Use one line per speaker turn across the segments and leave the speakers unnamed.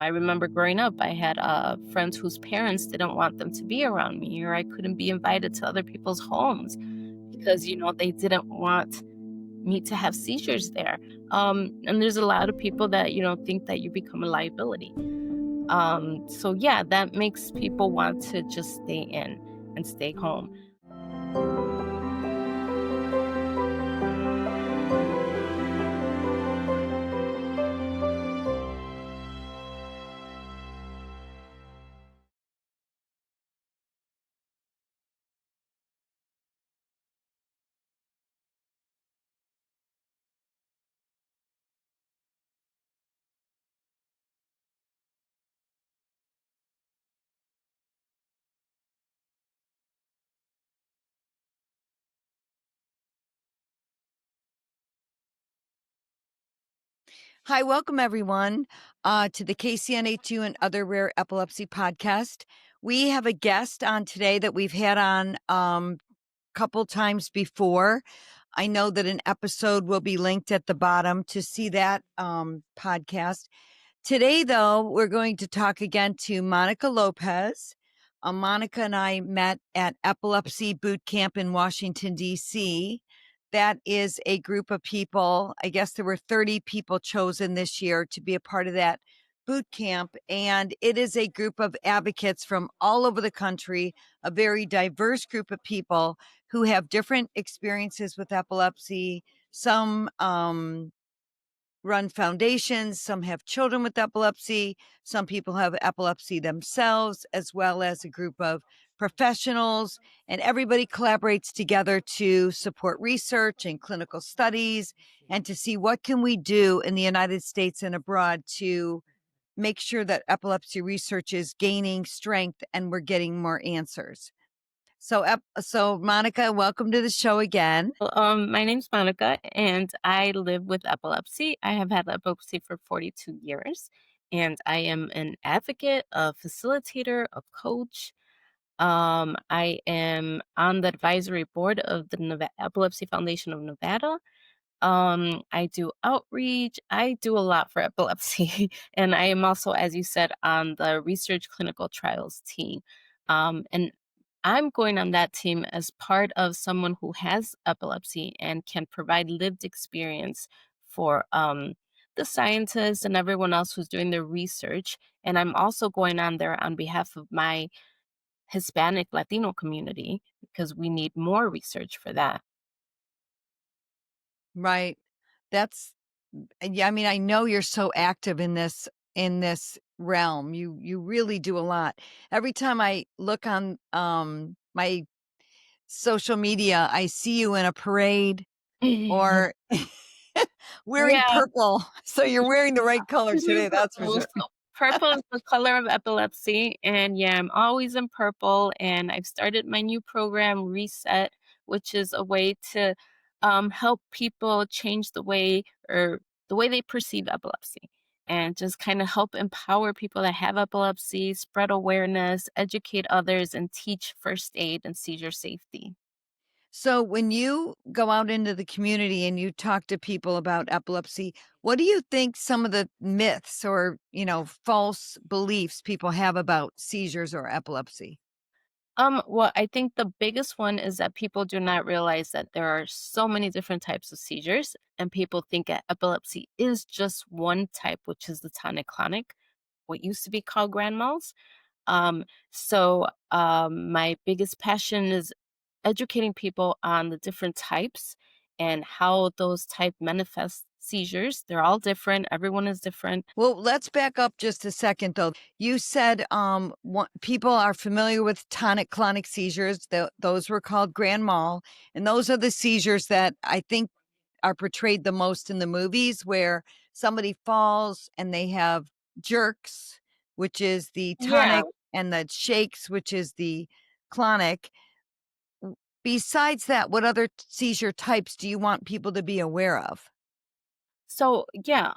I remember growing up, I had friends whose parents didn't want them to be around me, or I couldn't be invited to other people's homes because, they didn't want me to have seizures there. And there's a lot of people that, think that you become a liability. So yeah, that makes people want to just stay in and stay home.
Hi, welcome everyone to the KCNA2 and Other Rare Epilepsy Podcast. We have a guest on today that we've had on couple times before. I know that an episode will be linked at the bottom to see that podcast. Today, though, we're going to talk again to Monica Lopez. Monica and I met at Epilepsy Boot Camp in Washington, D.C. That is a group of people. I guess there were 30 people chosen this year to be a part of that boot camp. And it is a group of advocates from all over the country, a very diverse group of people who have different experiences with epilepsy. Some run foundations, some have children with epilepsy, some people have epilepsy themselves, as well as a group of professionals, and everybody collaborates together to support research and clinical studies and to see what can we do in the United States and abroad to make sure that epilepsy research is gaining strength and we're getting more answers. So Monica, welcome to the show again.
Well, my name's Monica, and I live with epilepsy. I have had epilepsy for 42 years, and I am an advocate, a facilitator, a coach. I am on the advisory board of the Epilepsy Foundation of Nevada. I do outreach. I do a lot for epilepsy, and I am also, as you said, on the research clinical trials team. And I'm going on that team as part of someone who has epilepsy and can provide lived experience for the scientists and everyone else who's doing their research. And I'm also going on there on behalf of my Hispanic Latino community because we need more research for that.
Right. That's Yeah, I mean, I know you're so active in this realm. You really do a lot. Every time I look on my social media, I see you in a parade or wearing
Yeah.
purple. So you're wearing the right color today, that's for
Purple.
sure.
So purple is the color of epilepsy, and yeah, I'm always in purple. And I've started my new program, Reset, which is a way to help people change the way they perceive epilepsy, and just kind of help empower people that have epilepsy, spread awareness, educate others, and teach first aid and seizure safety.
So when you go out into the community and you talk to people about epilepsy, what do you think some of the myths or, false beliefs people have about seizures or epilepsy?
Well, I think the biggest one is that people do not realize that there are so many different types of seizures, and people think that epilepsy is just one type, which is the tonic-clonic, what used to be called grand mals. My biggest passion is educating people on the different types and how those type manifest seizures. They're all different. Everyone is different.
Well, let's back up just a second, though. You said people are familiar with tonic-clonic seizures. Those were called grand mal, and those are the seizures that I think are portrayed the most in the movies, where somebody falls and they have jerks, which is the
Yeah.
tonic, and the shakes, which is the clonic. Besides that, what other seizure types do you want people to be aware of?
So yeah,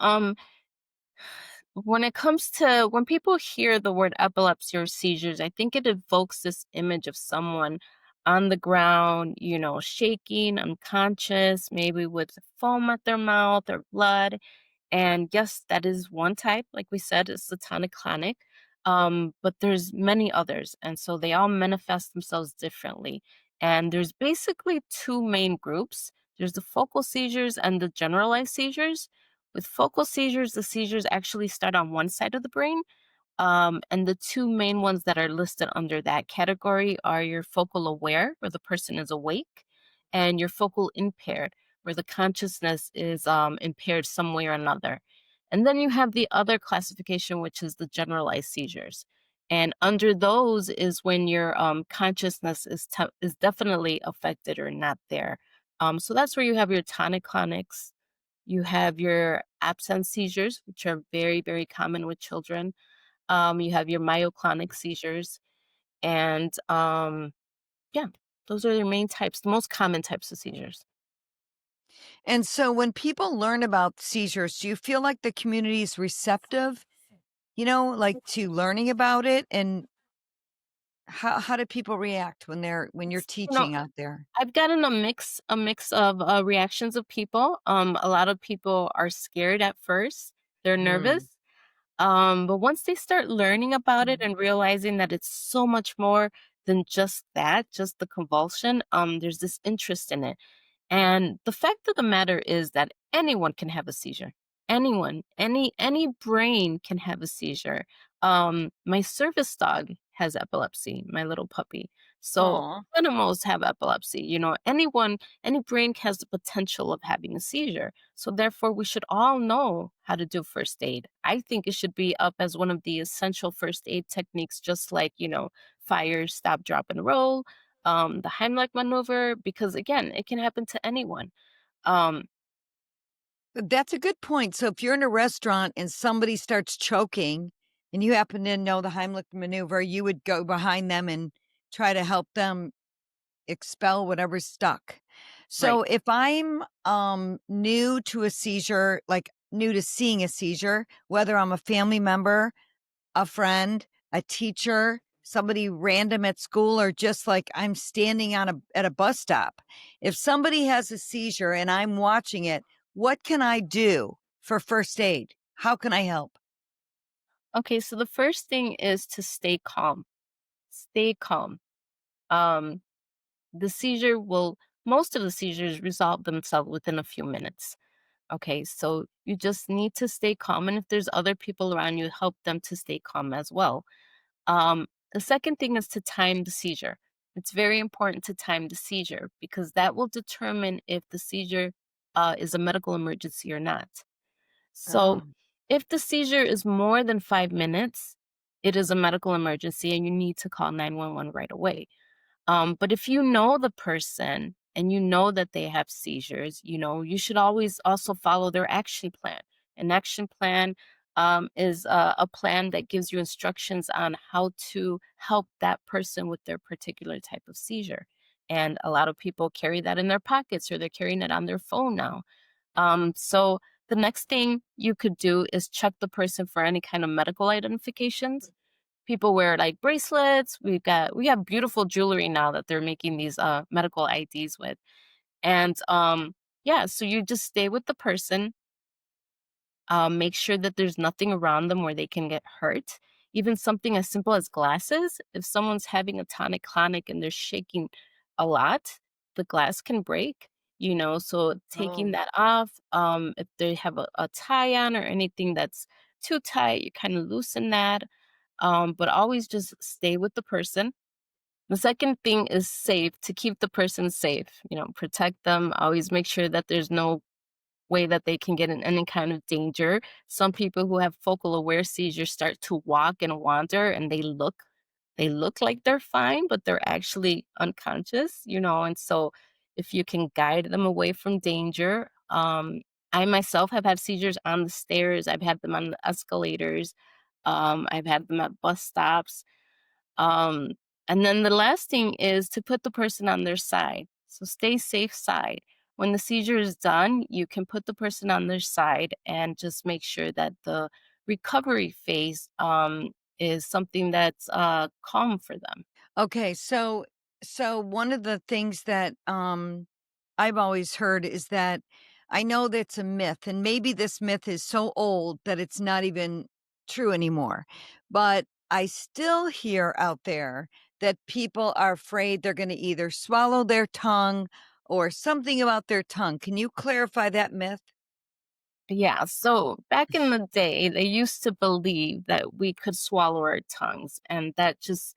when it comes to when people hear the word epilepsy or seizures, I think it evokes this image of someone on the ground, shaking, unconscious, maybe with foam at their mouth or blood. And yes, that is one type, like we said, it's the tonic-clonic, but there's many others, and so they all manifest themselves differently. And there's basically two main groups. There's the focal seizures and the generalized seizures. With focal seizures, the seizures actually start on one side of the brain, and the two main ones that are listed under that category are your focal aware, where the person is awake, and your focal impaired, where the consciousness is impaired some way or another. And then you have the other classification, which is the generalized seizures. And under those is when your consciousness is definitely affected or not there. So that's where you have your tonic-clonics. You have your absence seizures, which are very, very common with children. You have your myoclonic seizures, and yeah, those are the main types, the most common types of seizures.
And so when people learn about seizures, do you feel like the community is receptive, like to learning about it? And how do people react when you're
You know,
teaching out there?
I've gotten a mix of reactions of people. A lot of people are scared at first; they're
Mm.
nervous. But once they start learning about it and realizing that it's so much more than just that, just the convulsion, there's this interest in it. And the fact of the matter is that anyone can have a seizure. Anyone, any brain can have a seizure. My service dog has epilepsy, my little puppy. So
Aw.
animals have epilepsy. Anyone, any brain has the potential of having a seizure. So therefore, we should all know how to do first aid. I think it should be up as one of the essential first aid techniques, just like fire, stop, drop, and roll, the Heimlich maneuver, because again, it can happen to anyone. Um,
That's a good point. So if you're in a restaurant and somebody starts choking and you happen to know the Heimlich maneuver, you would go behind them and try to help them expel whatever's stuck. So
right.
if I'm new to a seizure, like new to seeing a seizure, whether I'm a family member, a friend, a teacher, somebody random at school, or just like I'm standing at a bus stop. If somebody has a seizure and I'm watching it, what can I do for first aid? How can I help?
Okay, so the first thing is to stay calm. Stay calm. Um, the seizure will, most of the seizures resolve themselves within a few minutes. Okay, so you just need to stay calm. And if there's other people around you, help them to stay calm as well. The second thing is to time the seizure. It's very important to time the seizure because that will determine if the seizure is a medical emergency or not. So,
Oh,
if the seizure is more than 5 minutes, it is a medical emergency and you need to call 911 right away. But if you know the person and you know that they have seizures, you should always also follow their action plan. An action plan is a plan that gives you instructions on how to help that person with their particular type of seizure. And a lot of people carry that in their pockets or they're carrying it on their phone now. So the next thing you could do is check the person for any kind of medical identifications. People wear like bracelets. We have beautiful jewelry now that they're making these medical IDs with. And yeah, so you just stay with the person, make sure that there's nothing around them where they can get hurt. Even something as simple as glasses. If someone's having a tonic-clonic and they're shaking a lot, the glass can break. So taking
oh.
that off, if they have a tie on or anything that's too tight, you kind of loosen that. But always just stay with the person. The second thing is safe, to keep the person safe, protect them, always make sure that there's no way that they can get in any kind of danger. Some people who have focal aware seizures start to walk and wander and they look like they're fine, but they're actually unconscious, and so if you can guide them away from danger. I myself have had seizures on the stairs, I've had them on the escalators, I've had them at bus stops. Um, and then the last thing is to put the person on their side. So stay safe side. When the seizure is done, you can put the person on their side and just make sure that the recovery phase is something that's calm for them.
Okay, so one of the things that I've always heard is that I know that's a myth, and maybe this myth is so old that it's not even true anymore. But I still hear out there that people are afraid they're going to either swallow their tongue or something about their tongue. Can you clarify that myth?
Yeah, so back in the day, they used to believe that we could swallow our tongues, and that just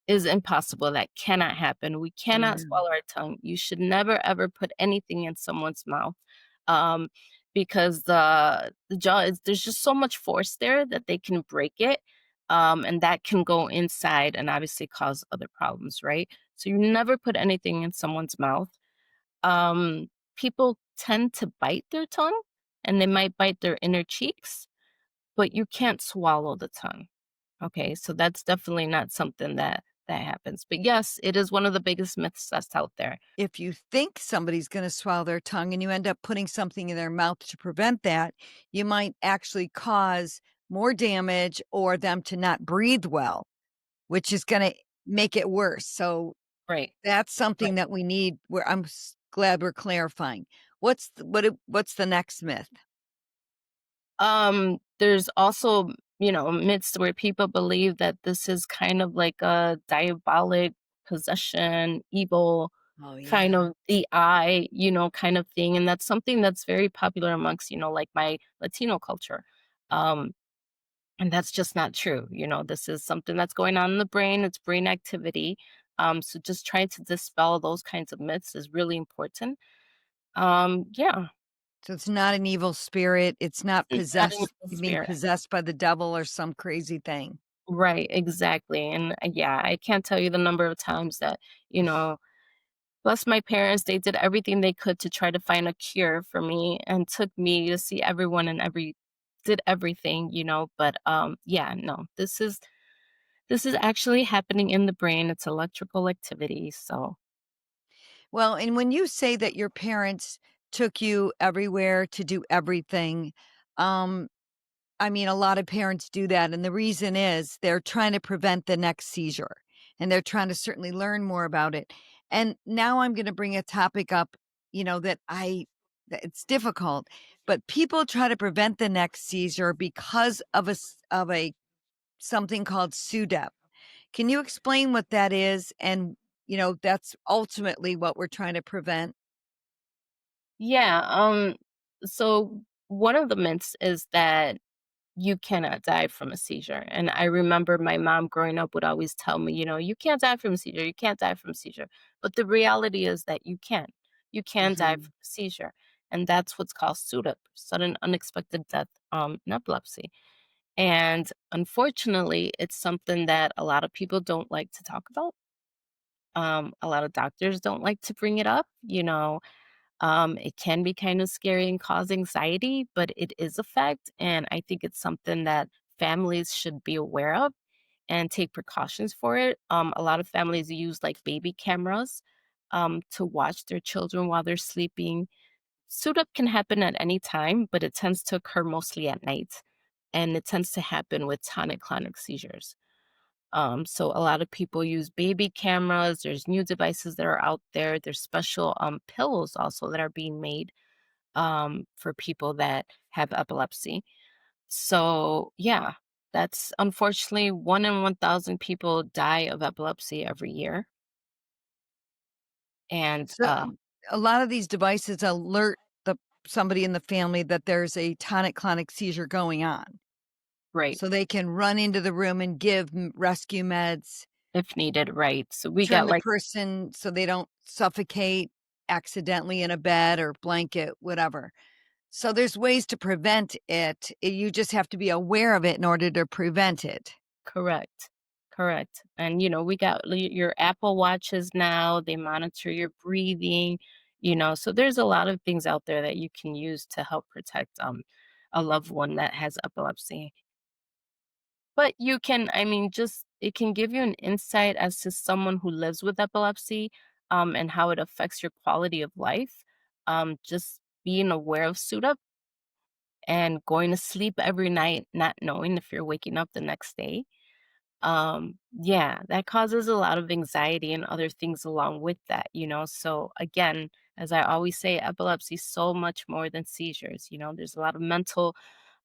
is impossible. That cannot happen. We cannot
Yeah.
swallow our tongue. You should never ever put anything in someone's mouth, um, because the jaw is there's just so much force there that they can break it, and that can go inside and obviously cause other problems, right? So you never put anything in someone's mouth. Um, People tend to bite their tongue, and they might bite their inner cheeks, but you can't swallow the tongue. Okay, so that's definitely not something that happens. But yes, it is one of the biggest myths that's out there.
If you think somebody's going to swallow their tongue and you end up putting something in their mouth to prevent that, you might actually cause more damage or them to not breathe well, which is gonna make it worse, so
Right.
that's something
Right.
that we need where glad we're clarifying. What's the next myth?
There's also, myths where people believe that this is kind of like a diabolic possession, evil,
Oh,
kind
yeah.
of the eye, kind of thing. And that's something that's very popular amongst, like my Latino culture. Um, And that's just not true. This is something that's going on in the brain, it's brain activity. So just trying to dispel those kinds of myths is really important. Yeah,
So it's not an evil spirit, it's not
it's not an
possessed
evil
you mean
spirit.
possessed by the devil or some crazy thing.
Right, exactly. And yeah, I can't tell you the number of times that, you know, bless my parents, they did everything they could to try to find a cure for me and took me to see everyone and did everything, but yeah, no, this is actually happening in the brain. It's electrical activity, so
Well, and when you say that your parents took you everywhere to do everything, um, I mean, a lot of parents do that, and the reason is they're trying to prevent the next seizure, and they're trying to certainly learn more about it. And now I'm gonna bring a topic up, that it's difficult, but people try to prevent the next seizure because of a something called SUDEP. Can you explain what that is? And, that's ultimately what we're trying to prevent.
yeah, so one of the myths is that you cannot die from a seizure. And I remember my mom growing up would always tell me, you can't die from a seizure, you can't die from a seizure. But the reality is that you can. You can die
Mhm.
from a seizure. And that's what's called SUDEP, sudden unexpected death in epilepsy. And unfortunately, it's something that a lot of people don't like to talk about. A lot of doctors don't like to bring it up. It can be kind of scary and cause anxiety, but it is a fact. And I think it's something that families should be aware of and take precautions for it. A lot of families use like baby cameras to watch their children while they're sleeping. Suit up can happen at any time, but it tends to occur mostly at night. And it tends to happen with tonic-clonic seizures. So a lot of people use baby cameras. There's new devices that are out there. There's special pillows also that are being made for people that have epilepsy. So yeah, that's unfortunately 1 in 1,000 people die of epilepsy every year. And
So, a lot of these devices alert the somebody in the family that there's a tonic-clonic seizure going on,
right,
so they can run into the room and give rescue meds,
if needed, right. So we
turn
got
the
like
person so they don't suffocate accidentally in a bed or blanket, whatever. So there's ways to prevent it. You just have to be aware of it in order to prevent it.
correct. Correct. And we got your Apple Watches now, they monitor your breathing, so there's a lot of things out there that you can use to help protect a loved one that has epilepsy. But you can, I mean, just it can give you an insight as to someone who lives with epilepsy, and how it affects your quality of life. Just being aware of suit up and going to sleep every night, not knowing if you're waking up the next day. Yeah, that causes a lot of anxiety and other things along with that, So again, as I always say, epilepsy is so much more than seizures. There's a lot of mental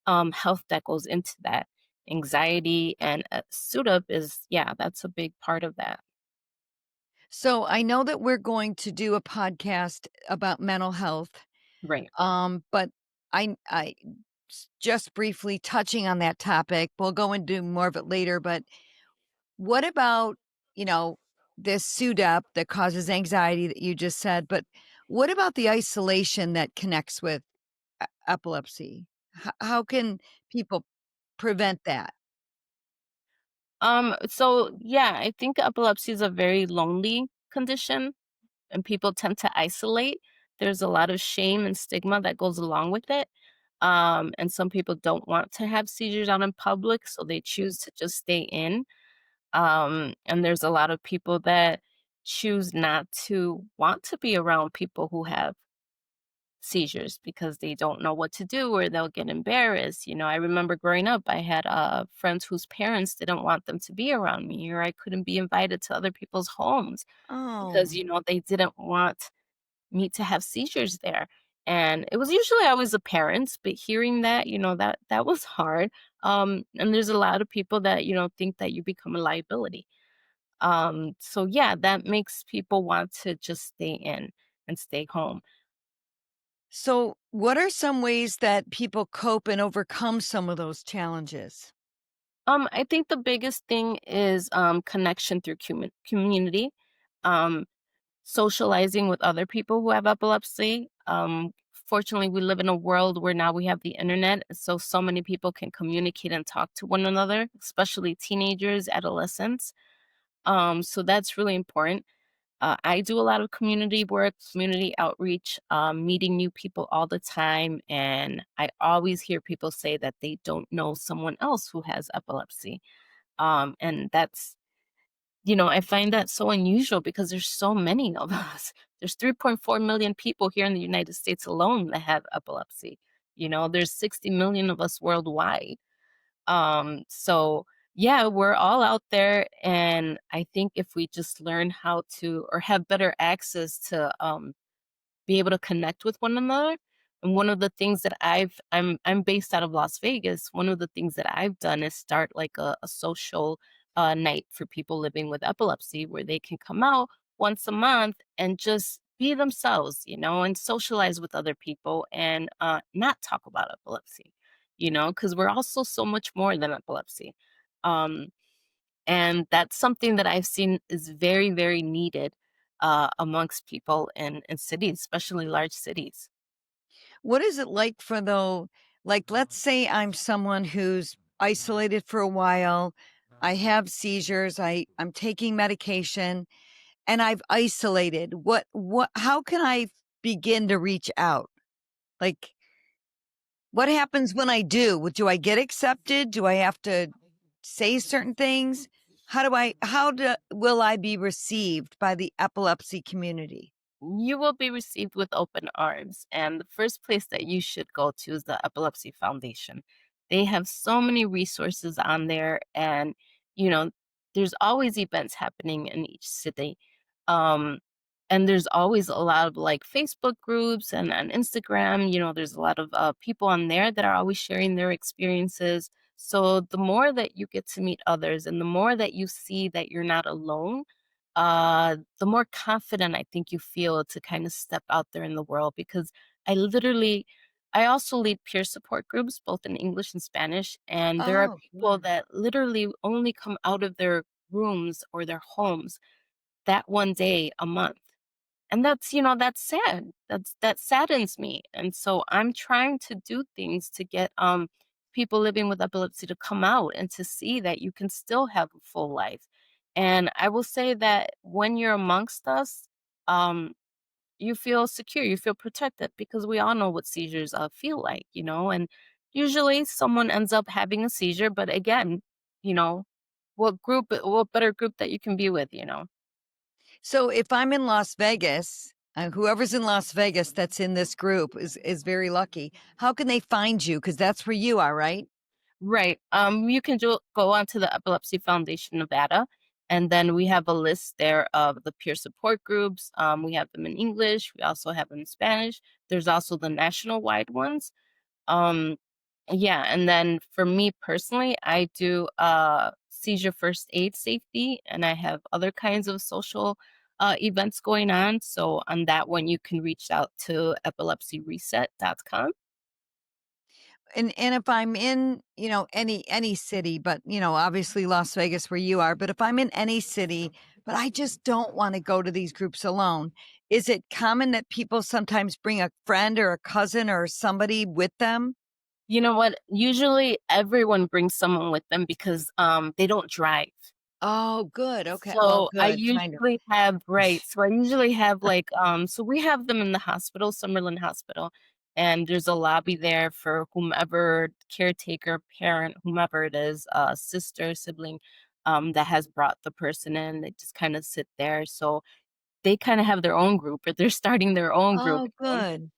health that goes into that. Anxiety and SUDEP is, yeah, that's a big part of that.
So I know that we're going to do a podcast about mental health,
Right.
but I just briefly touching on that topic. We'll go into more of it later, but what about, you know, this SUDEP that causes anxiety that you just said, but what about the isolation that connects with epilepsy? How can people prevent that?
So yeah, I think epilepsy is a very lonely condition and people tend to isolate. There's a lot of shame and stigma that goes along with it. And some people don't want to have seizures out in public, so they choose to just stay in. And there's a lot of people that choose not to want to be around people who have seizures because they don't know what to do or they'll get embarrassed. I remember growing up, I had friends whose parents didn't want them to be around me, or I couldn't be invited to other people's homes because,
Oh.
they didn't want me to have seizures there. And it was usually always the parents, but hearing that, that was hard. And there's a lot of people that, think that you become a liability. So yeah, that makes people want to just stay in and stay home.
So, what are some ways that people cope and overcome some of those challenges?
I think the biggest thing is connection through community, um, socializing with other people who have epilepsy. Fortunately, we live in a world where now we have the internet, so many people can communicate and talk to one another, especially teenagers, adolescents. So that's really important. I do a lot of community work, community outreach, meeting new people all the time. And I always hear people say that they don't know someone else who has epilepsy. And that's, I find that so unusual because there's so many of us. There's 3.4 million people here in the United States alone that have epilepsy. There's 60 million of us worldwide. So yeah, we're all out there, and I think if we just learn how to or have better access to be able to connect with one another. And one of the things that I'm based out of Las Vegas. One of the things that I've done is start like a social night for people living with epilepsy where they can come out once a month and just be themselves, and socialize with other people and not talk about epilepsy, because we're also so much more than epilepsy. Um, and that's something that I've seen is very, very needed amongst people in cities, especially large cities.
What is it like for though, like, let's say I'm someone who's isolated for a while, I have seizures, I'm taking medication, and I've isolated. How can I begin to reach out? Like, what happens when I do? Do I get accepted? Do I have to say certain things? Will I be received by the epilepsy community?
You will be received with open arms. And the first place that you should go to is the Epilepsy Foundation. They have so many resources on there, and you know, there's always events happening in each city. Um, and there's always a lot of like Facebook groups and on Instagram, there's a lot of people on there that are always sharing their experiences. So the more that you get to meet others and the more that you see that you're not alone, the more confident I think you feel to kind of step out there in the world because I also lead peer support groups, both in English and Spanish. And there are
Oh,
people
good.
that literally only come out of their rooms or their homes that one day a month. And that's sad. That saddens me. And so I'm trying to do things to get people living with epilepsy to come out and to see that you can still have a full life. And I will say that when you're amongst us, um, you feel secure, you feel protected because we all know what seizures feel like, and usually someone ends up having a seizure. But again, you know, what better group that you can be with?
So if I'm in Las Vegas, whoever's in Las Vegas that's in this group is very lucky. How can they find you? Because that's where you are, right?
Right. You can go onto the Epilepsy Foundation Nevada, and then we have a list there of the peer support groups. We have them in English. We also have them in Spanish. There's also the national wide ones. Um, yeah, and then for me personally, I do seizure first aid safety, and I have other kinds of social events going on. So on that one, you can reach out to epilepsyreset.com.
And if I'm in, any city, but, obviously Las Vegas where you are, but if I'm in any city, but I just don't wanna go to these groups alone, is it common that people sometimes bring a friend or a cousin or somebody with them?
You know what? Usually everyone brings someone with them because they don't drive.
Oh, good, okay, well,
So I
good, kind of.
usually have right. So I usually have like so we have them in the hospital, Summerlin Hospital, and there's a lobby there for whomever caretaker, parent, whomever it is, sister, sibling, that has brought the person in. They just kind of sit there. So they kind of have their own group, or they're starting their own group.
Oh, good.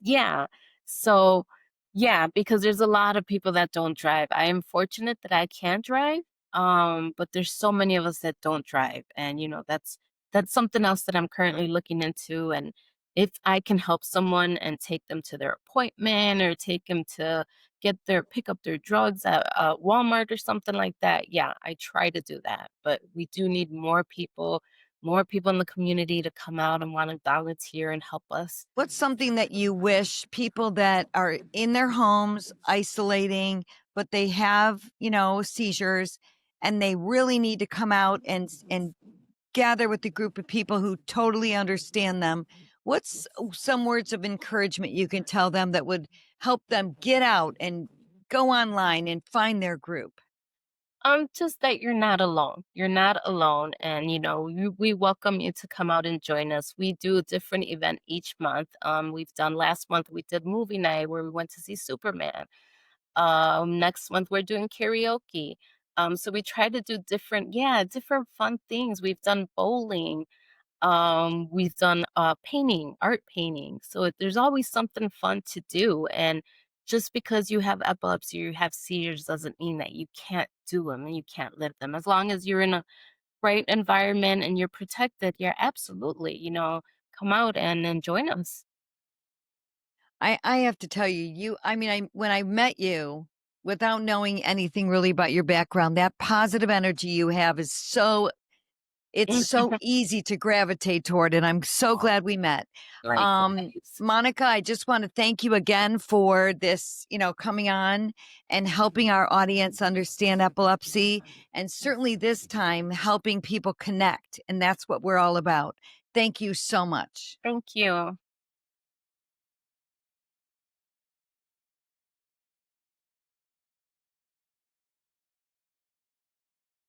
Yeah. So, yeah, because there's a lot of people that don't drive. I am fortunate that I can drive, but there's so many of us that don't drive, and that's something else that I'm currently looking into. And if I can help someone and take them to their appointment or take them to pick up their drugs at Walmart or something like that, yeah, I try to do that. But we do need more people in the community to come out and want to volunteer and help us.
What's something that you wish people that are in their homes isolating, but they have, seizures and they really need to come out and gather with a group of people who totally understand them? What's some words of encouragement you can tell them that would help them get out and go online and find their group?
Just that you're not alone. You're not alone, and we welcome you to come out and join us. We do a different event each month. We've done last month. We did movie night where we went to see Superman. Next month we're doing karaoke. So we try to do different fun things. We've done bowling. We've done painting, art painting. So there's always something fun to do. And just because you have epilepsy or you have seizures doesn't mean that you can't do them and you can't live them. As long as you're in a right environment and you're protected, you're absolutely, come out and join us.
I have to tell you, I mean, when I met you, without knowing anything really about your background, that positive energy you have is it's so easy to gravitate toward, and I'm so glad we met.
Likewise.
Monica, I just want to thank you again for this, coming on and helping our audience understand epilepsy, and certainly this time helping people connect. And that's what we're all about. Thank you so much.
Thank you.